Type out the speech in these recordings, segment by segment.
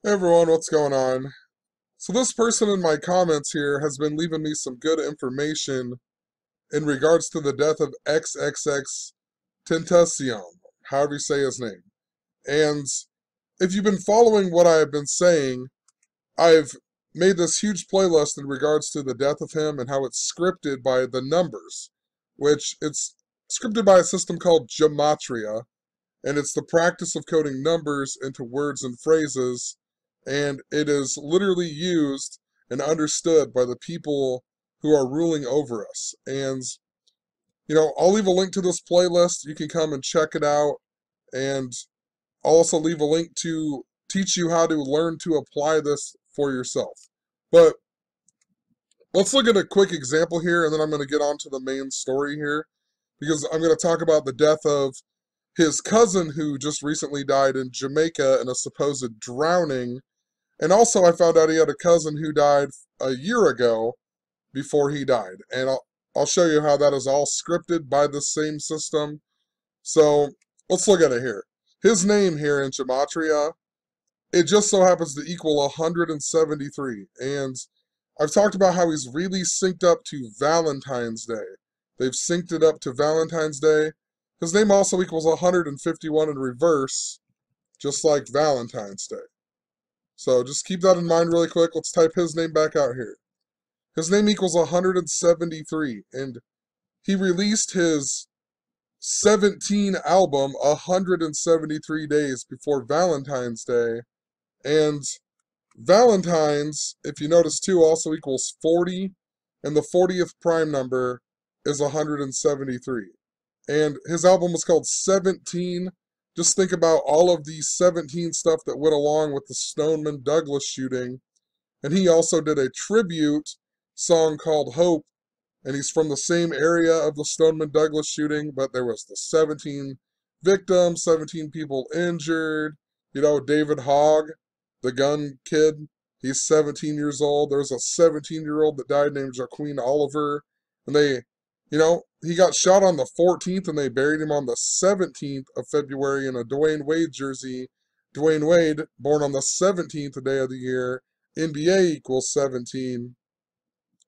Hey everyone, what's going on? So this person in my comments here has been leaving me some good information in regards to the death of XXXTentacion, however you say his name. And if you've been following what I have been saying, I've made this huge playlist in regards to the death of him and how it's scripted by the numbers, which it's scripted by a system called gematria, and it's the practice of coding numbers into words and phrases, and it is literally used and understood by the people who are ruling over us. And, I'll leave a link to this playlist. You can come and check it out, and I'll also leave a link to teach you how to learn to apply this for yourself. But let's look at a quick example here, and then I'm going to get on to the main story here, because I'm going to talk about the death of his cousin who just recently died in Jamaica in a supposed drowning. And also, I found out he had a cousin who died a year ago before he died. And I'll show you how that is all scripted by the same system. So let's look at it here. His name here in Gematria, it just so happens to equal 173. And I've talked about how he's really synced up to Valentine's Day. They've synced it up to Valentine's Day. His name also equals 151 in reverse, just like Valentine's Day. So just keep that in mind really quick. Let's type his name back out here. His name equals 173, and he released his 17 album 173 days before Valentine's Day. And Valentine's, if you notice too, also equals 40, and the 40th prime number is 173. And his album was called 17. Just think about all of the 17 stuff that went along with the Stoneman Douglas shooting. And he also did a tribute song called Hope, and he's from the same area of the Stoneman Douglas shooting, but there was the 17 victims, 17 people injured. David Hogg, the gun kid, he's 17 years old. There's a 17-year-old that died named Jaqueen Oliver, and he got shot on the 14th, and they buried him on the 17th of February in a Dwayne Wade jersey. Dwayne Wade, born on the 17th day of the year, NBA equals 17,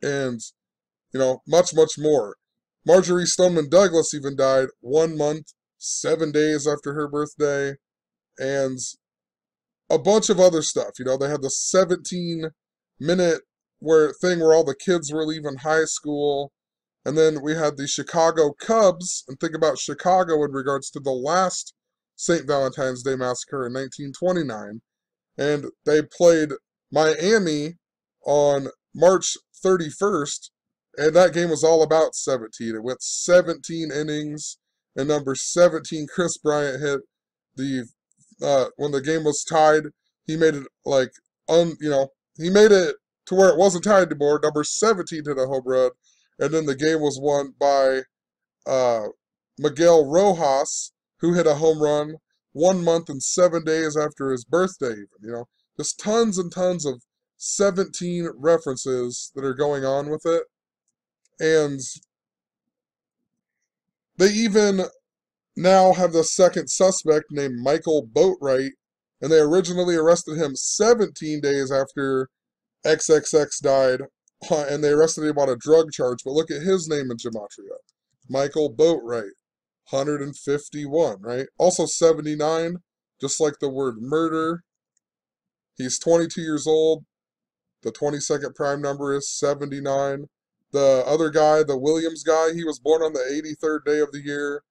and, much, much more. Marjorie Stoneman Douglas even died 1 month, 7 days after her birthday, and a bunch of other stuff. They had the 17-minute thing where all the kids were leaving high school. And then we had the Chicago Cubs, and think about Chicago in regards to the last St. Valentine's Day Massacre in 1929. And they played Miami on March 31st, and that game was all about 17. It went 17 innings, and number 17, Chris Bryant, hit the when the game was tied. He made it he made it to where it wasn't tied anymore. Number 17 hit a home run, and then the game was won by Miguel Rojas, who hit a home run 1 month and 7 days after his birthday. Just tons and tons of 17 references that are going on with it, and they even now have the second suspect named Michael Boatwright, and they originally arrested him 17 days after XXX died, and they arrested him on a drug charge. But look at his name in Gematria. Michael Boatwright, 151, right? Also 79, just like the word murder. He's 22 years old. The 22nd prime number is 79. The other guy, the Williams guy, he was born on the 83rd day of the year,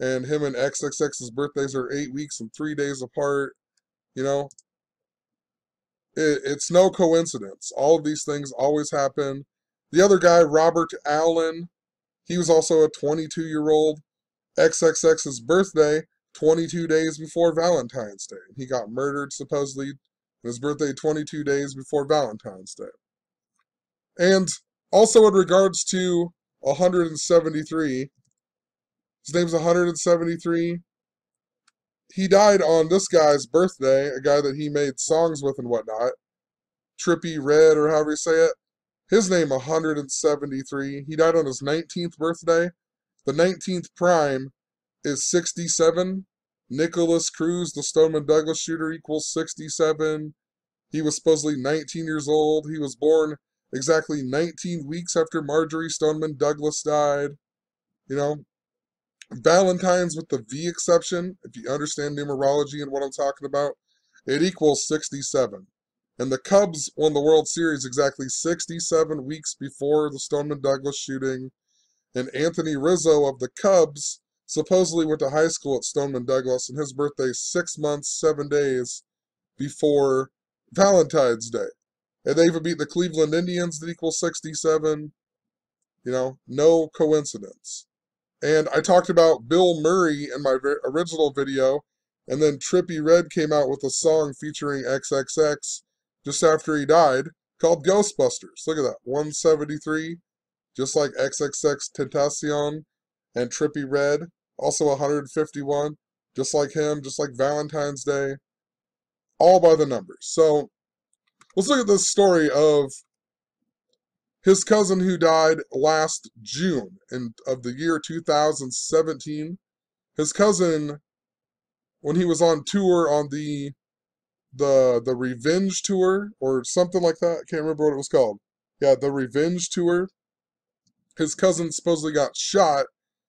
and him and XXX's birthdays are 8 weeks and 3 days apart. It's no coincidence. All of these things always happen. The other guy, Robert Allen, he was also a 22-year-old. XXX's birthday, 22 days before Valentine's Day. He got murdered, supposedly, on his birthday 22 days before Valentine's Day. And also in regards to 173, his name's 173. He died on this guy's birthday, a guy that he made songs with and whatnot. Trippy Red, or however you say it. His name, 173. He died on his 19th birthday. The 19th prime is 67. Nicholas Cruz, the Stoneman Douglas shooter, equals 67. He was supposedly 19 years old. He was born exactly 19 weeks after Marjorie Stoneman Douglas died. You know, Valentine's with the V exception, if you understand numerology and what I'm talking about, it equals 67. And the Cubs won the World Series exactly 67 weeks before the Stoneman Douglas shooting. And Anthony Rizzo of the Cubs supposedly went to high school at Stoneman Douglas, and his birthday 6 months, 7 days before Valentine's Day. And they even beat the Cleveland Indians that equals 67. No coincidence. And I talked about Bill Murray in my original video, and then Trippie Redd came out with a song featuring XXX just after he died called Ghostbusters. Look at that, 173, just like XXXTentacion and Trippie Redd, also 151, just like him, just like Valentine's Day, all by the numbers. So let's look at this story of his cousin who died last June of the year 2017. His cousin, when he was on tour on the Revenge Tour or something like that, I can't remember what it was called. Yeah, the Revenge Tour. His cousin supposedly got shot,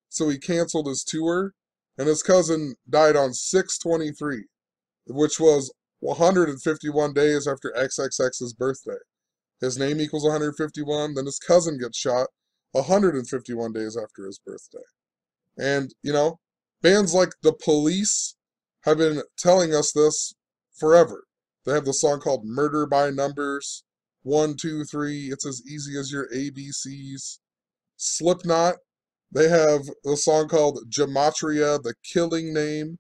so he canceled his tour, and his cousin died on 6/23, which was 151 days after XXX's birthday. His name equals 151, then his cousin gets shot 151 days after his birthday. And, bands like The Police have been telling us this forever. They have the song called Murder by Numbers, 1, 2, 3, it's as easy as your ABCs. Slipknot, they have the song called Gematria, the killing name,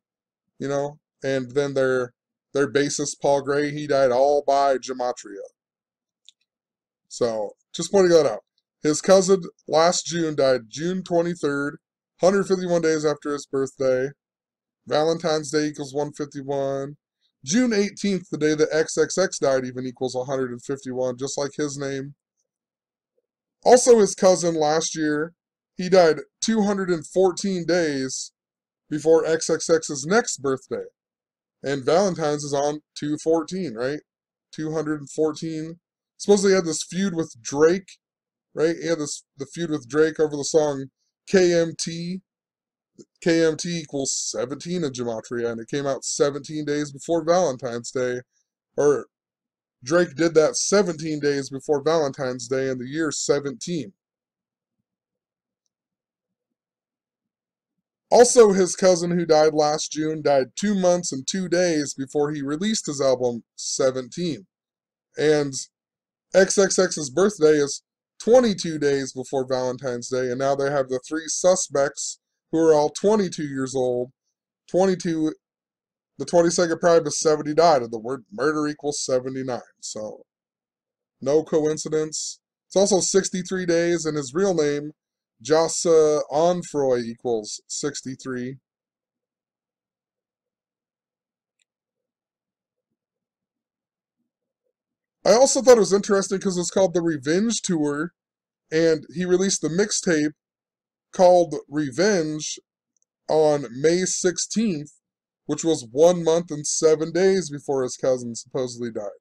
and then their bassist Paul Gray, he died all by Gematria. So, just pointing that out. His cousin last June died June 23rd, 151 days after his birthday. Valentine's Day equals 151. June 18th, the day that XXX died, even equals 151, just like his name. Also, his cousin last year, he died 214 days before XXX's next birthday. And Valentine's is on 2/14, right? 214. Supposedly he had this feud with Drake, right? He had the feud with Drake over the song KMT. KMT equals 17 in Gematria, and it came out 17 days before Valentine's Day. Or Drake did that 17 days before Valentine's Day in the year 17. Also, his cousin who died last June died 2 months and 2 days before he released his album 17. And XXX's birthday is 22 days before Valentine's Day, and now they have the 3 suspects who are all 22 years old. 22, the 22nd prime is 70 died, and the word murder equals 79. So, no coincidence. It's also 63 days, and his real name, Jossa Onfroy, equals 63. I also thought it was interesting because it's called the Revenge Tour, and he released the mixtape called Revenge on May 16th, which was 1 month and 7 days before his cousin supposedly died.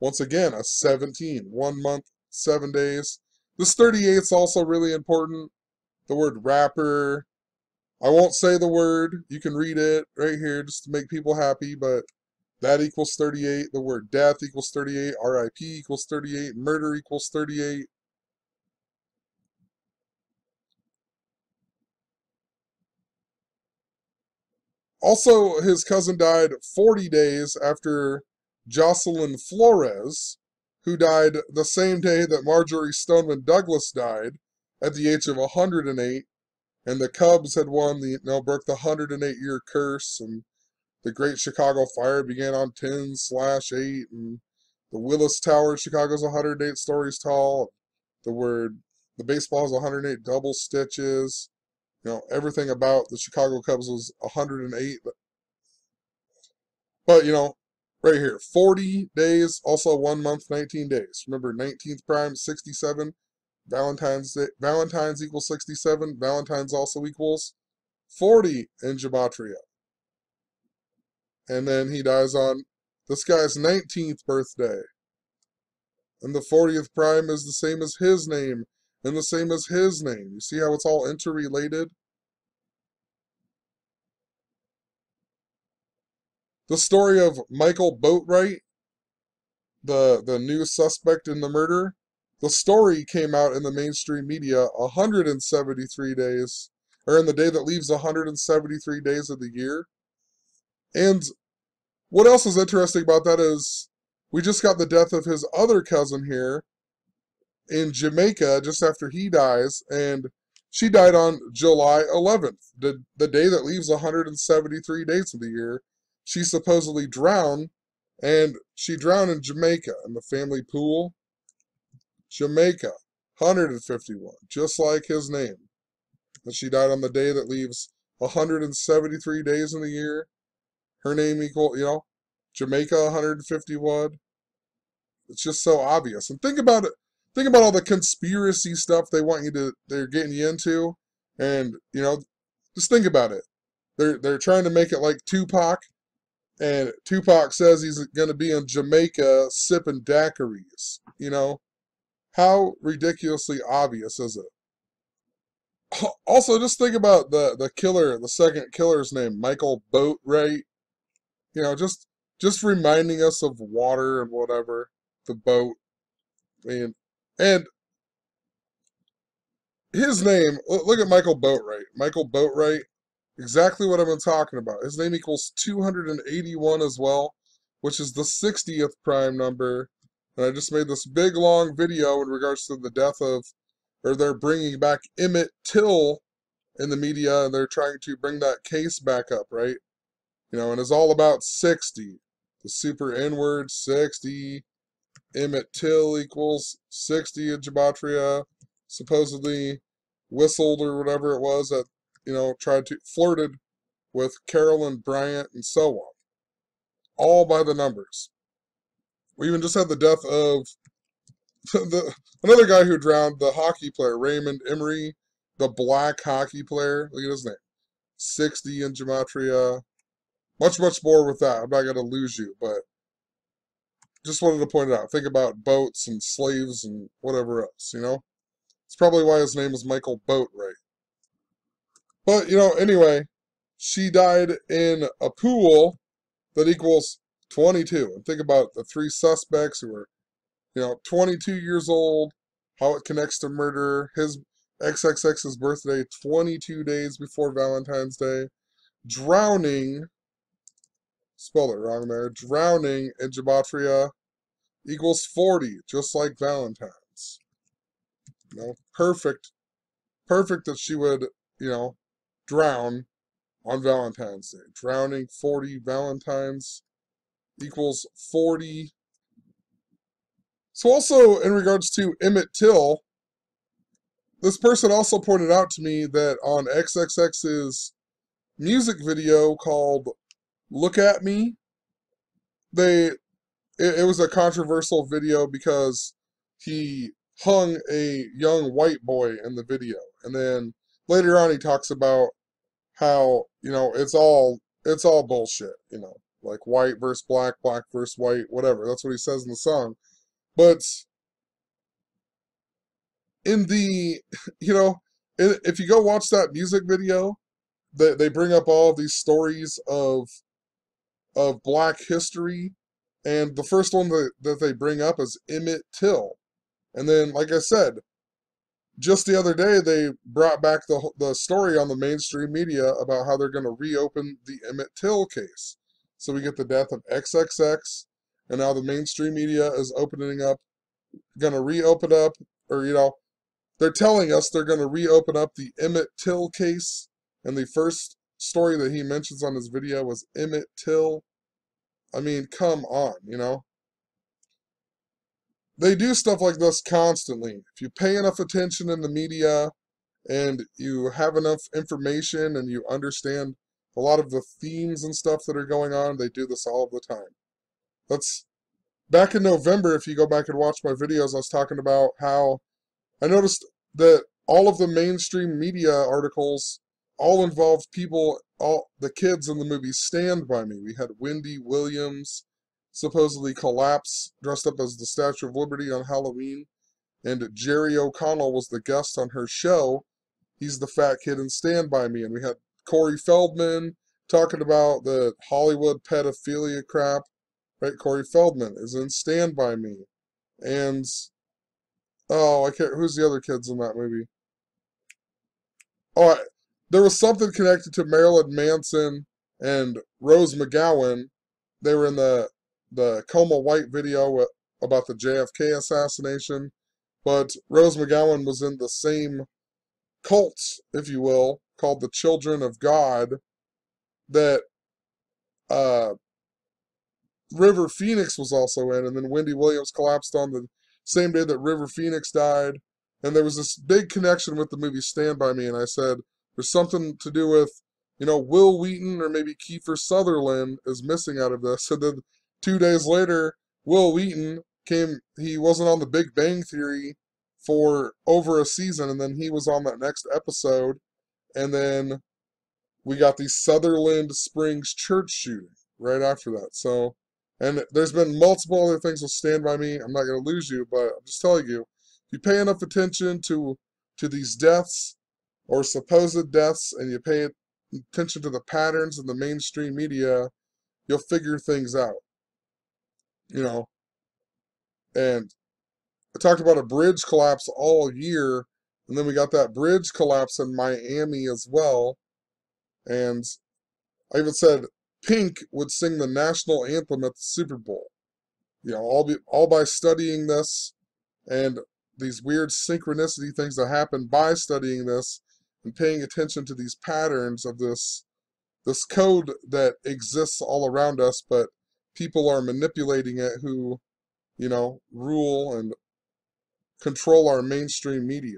Once again, a 17, 1 month, 7 days. This 38 is also really important. The word rapper. I won't say the word. You can read it right here just to make people happy, but that equals 38. The word death equals 38. RIP equals 38. Murder equals 38. Also, his cousin died 40 days after Jocelyn Flores, who died the same day that Marjorie Stoneman Douglas died at the age of 108. And the Cubs had won broke the 108-year curse, and the Great Chicago Fire began on 10/8, and the Willis Tower in Chicago is 108 stories tall. The baseball has 108 double stitches. Everything about the Chicago Cubs was 108. But, right here, 40 days, also 1 month, 19 days. Remember, 19th prime, 67. Valentine's equals 67. Valentine's also equals 40 in Gematria. And then he dies on this guy's 19th birthday. And the 40th prime is the same as his name, and the same as his name. You see how it's all interrelated? The story of Michael Boatwright, the new suspect in the murder, the story came out in the mainstream media 173 days, or in the day that leaves 173 days of the year. And what else is interesting about that is we just got the death of his other cousin here in Jamaica just after he dies, and she died on July 11th, the day that leaves 173 days of the year. She supposedly drowned, and she drowned in Jamaica in the family pool. Jamaica, 151, just like his name. And she died on the day that leaves 173 days in the year. Her name equal, Jamaica, 151. It's just so obvious. And think about it. Think about all the conspiracy stuff they're getting you into, and just think about it. They're trying to make it like Tupac, and Tupac says he's going to be in Jamaica sipping daiquiris. How ridiculously obvious is it? Also, just think about the killer, the second killer's name, Michael Boatwright. Just reminding us of water and whatever, the boat. And his name, look at Michael Boatwright. Michael Boatwright, exactly what I've been talking about. His name equals 281 as well, which is the 60th prime number. And I just made this big, long video in regards to the death of, or they're bringing back Emmett Till in the media, and they're trying to bring that case back up, right? And it's all about 60. The super N-word, 60. Emmett Till equals 60 in Gematria. Supposedly whistled or whatever it was that, flirted with Carolyn Bryant and so on. All by the numbers. We even just had the death of another guy who drowned, the hockey player, Raymond Emery, the black hockey player. Look at his name. 60 in Gematria. Much, much more with that. I'm not going to lose you, but just wanted to point it out. Think about boats and slaves and whatever else, It's probably why his name is Michael Boatwright. But, anyway, she died in a pool that equals 22. And think about the three suspects who were, 22 years old, how it connects to murder, his XXX's birthday 22 days before Valentine's Day, drowning, spelled it wrong there, drowning in Gematria equals 40, just like Valentine's. Perfect that she would, drown on Valentine's Day. Drowning 40, Valentine's equals 40. So also in regards to Emmett Till, this person also pointed out to me that on XXX's music video called Look At Me, it was a controversial video because he hung a young white boy in the video. And then later on he talks about how, it's all bullshit, like white versus black, black versus white, whatever. That's what he says in the song. But in the, if you go watch that music video, they bring up all of these stories of black history, and the first one that they bring up is Emmett Till. And then, like I said, just the other day, they brought back the story on the mainstream media about how they're going to reopen the Emmett Till case. So we get the death of XXX, and now the mainstream media is going to reopen up, or, they're telling us they're going to reopen up the Emmett Till case, and the first story that he mentions on his video was Emmett Till. I mean, come on, They do stuff like this constantly. If you pay enough attention in the media and you have enough information and you understand a lot of the themes and stuff that are going on, they do this all of the time. Back in November, if you go back and watch my videos, I was talking about how I noticed that all of the mainstream media articles all involved the kids in the movie Stand By Me. We had Wendy Williams, supposedly collapse dressed up as the Statue of Liberty on Halloween. And Jerry O'Connell was the guest on her show. He's the fat kid in Stand By Me. And we had Corey Feldman talking about the Hollywood pedophilia crap. Right? Corey Feldman is in Stand By Me. And, oh, I can't, who's the other kids in that movie? Oh, there was something connected to Marilyn Manson and Rose McGowan. They were in the Coma White video about the JFK assassination. But Rose McGowan was in the same cult, if you will, called the Children of God, that River Phoenix was also in, and then Wendy Williams collapsed on the same day that River Phoenix died. And there was this big connection with the movie Stand By Me, and I said, there's something to do with, Will Wheaton or maybe Kiefer Sutherland is missing out of this. And then 2 days later, Will Wheaton he wasn't on the Big Bang Theory for over a season, and then he was on that next episode, and then we got the Sutherland Springs church shooting right after that. So, and there's been multiple other things with Stand By Me. I'm not going to lose you, but I'm just telling you, if you pay enough attention to these deaths or supposed deaths, and you pay attention to the patterns in the mainstream media, you'll figure things out. And I talked about a bridge collapse all year, and then we got that bridge collapse in Miami as well. And I even said Pink would sing the national anthem at the Super Bowl. All by studying this and these weird synchronicity things that happen by studying this and paying attention to these patterns of this code that exists all around us, but people are manipulating it who, rule and control our mainstream media.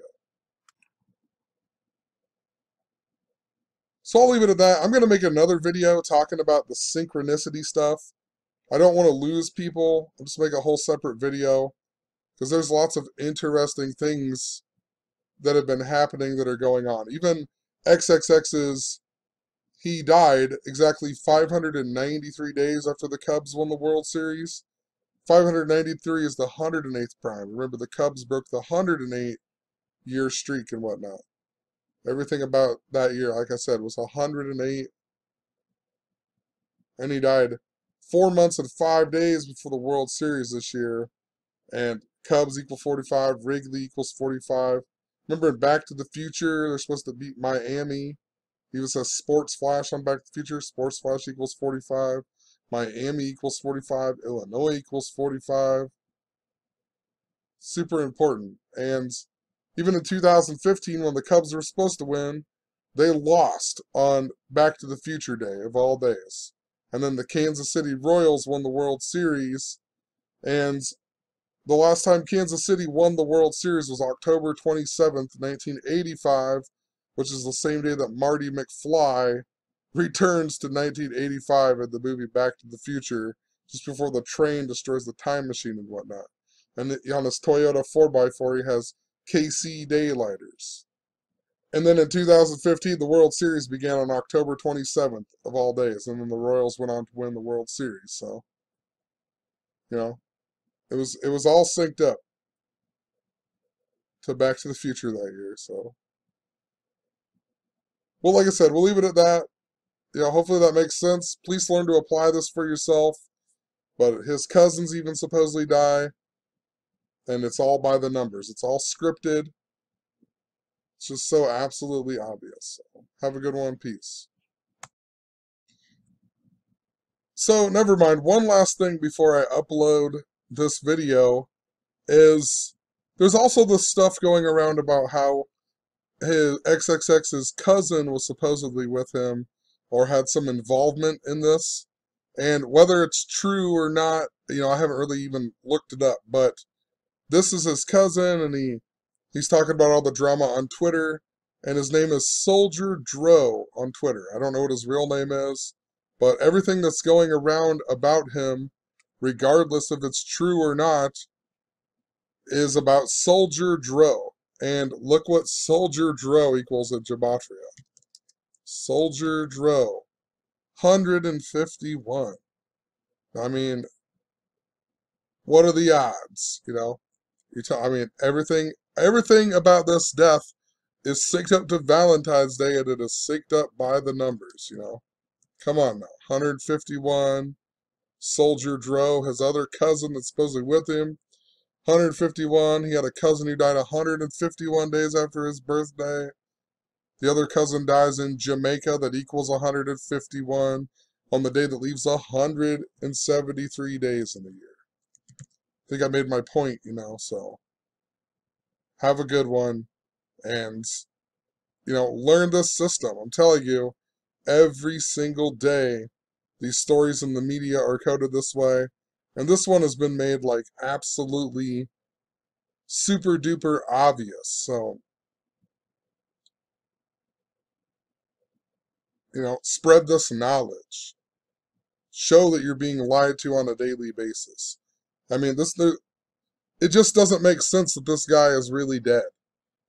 So I'll leave it at that. I'm going to make another video talking about the synchronicity stuff. I don't want to lose people. I'll just make a whole separate video, because there's lots of interesting things that have been happening that are going on. Even XXX's, he died exactly 593 days after the Cubs won the World Series. 593 is the 108th prime. Remember, the Cubs broke the 108-year streak and whatnot. Everything about that year, like I said, was 108. And he died 4 months and 5 days before the World Series this year. And Cubs equal 45, Wrigley equals 45. Remember in Back to the Future, they're supposed to beat Miami. Even says Sports Flash on Back to the Future. Sports Flash equals 45. Miami equals 45. Illinois equals 45. Super important. And even in 2015, when the Cubs were supposed to win, they lost on Back to the Future Day, of all days. And then the Kansas City Royals won the World Series. And the last time Kansas City won the World Series was October 27th, 1985, which is the same day that Marty McFly returns to 1985 in the movie Back to the Future, just before the train destroys the time machine and whatnot. And on his Toyota 4x4, he has KC Daylighters. And then in 2015, the World Series began on October 27th, of all days, and then the Royals went on to win the World Series. So, it was all synced up to Back to the Future that year. So, well, like I said, we'll leave it at that. Hopefully that makes sense. Please learn to apply this for yourself. But his cousins even supposedly die, and it's all by the numbers. It's all scripted. It's just so absolutely obvious. So, have a good one. Peace. So, never mind. One last thing before I upload this video is there's also this stuff going around about how his XXX's cousin was supposedly with him or had some involvement in this. And whether it's true or not, I haven't really even looked it up. But this is his cousin, and he's talking about all the drama on Twitter. And his name is SoldierDro on Twitter. I don't know what his real name is, but everything that's going around about him, regardless if it's true or not, is about SoldierDro. And look what SoldierDro equals in Gematria. SoldierDro. 151. I mean, what are the odds? You know, I mean, everything about this death is synced up to Valentine's Day, and it is synced up by the numbers. You know, come on now, 151. Soldier Dro, his other cousin that's supposedly with him, 151. He had a cousin who died 151 days after his birthday. The other cousin dies in Jamaica, that equals 151 on the day that leaves 173 days in the year. I think I made my point, you know, so have a good one, and, you know, learn this system. I'm telling you, every single day, these stories in the media are coded this way, and this one has been made, like, absolutely super duper obvious. So, you know, spread this knowledge. Show that you're being lied to on a daily basis. I mean, it just doesn't make sense that this guy is really dead.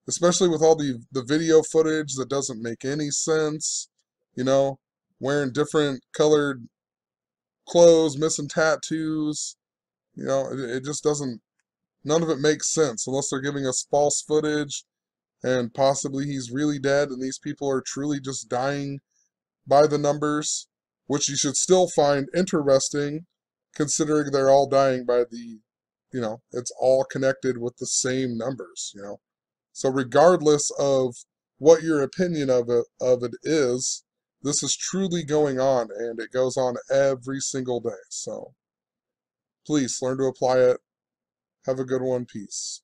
Especially with all the video footage that doesn't make any sense. You know, wearing different colored clothes, missing tattoos. You know, it just doesn't, none of it makes sense unless they're giving us false footage and possibly he's really dead and these people are truly just dying by the numbers, which you should still find interesting considering they're all dying by the, you know, it's all connected with the same numbers, you know. So regardless of what your opinion of it is, this is truly going on, and it goes on every single day. So please learn to apply it. Have a good one. Peace.